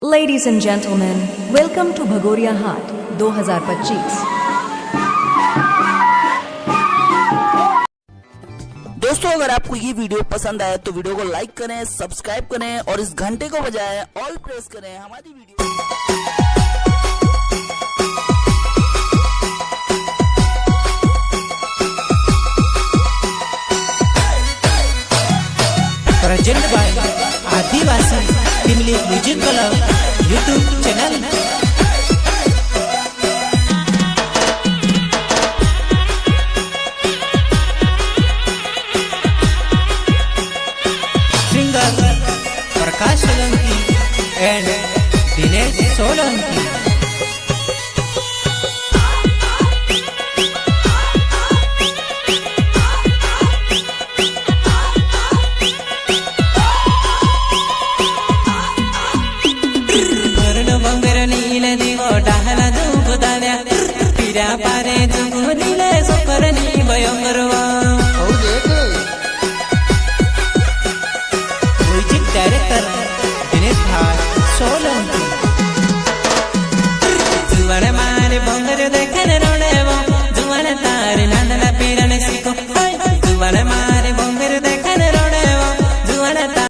Ladies and gentlemen, welcome to Bhagoria Haat 2025। दोस्तों, अगर आपको ये वीडियो पसंद आए तो वीडियो को लाइक करें, सब्सक्राइब करें और इस घंटे को बजाएं, ऑल प्रेस करें। हमारी video present by Adivasi Timli music club YouTube channel. Singer Prakash Solanki and Dinesh Solanki.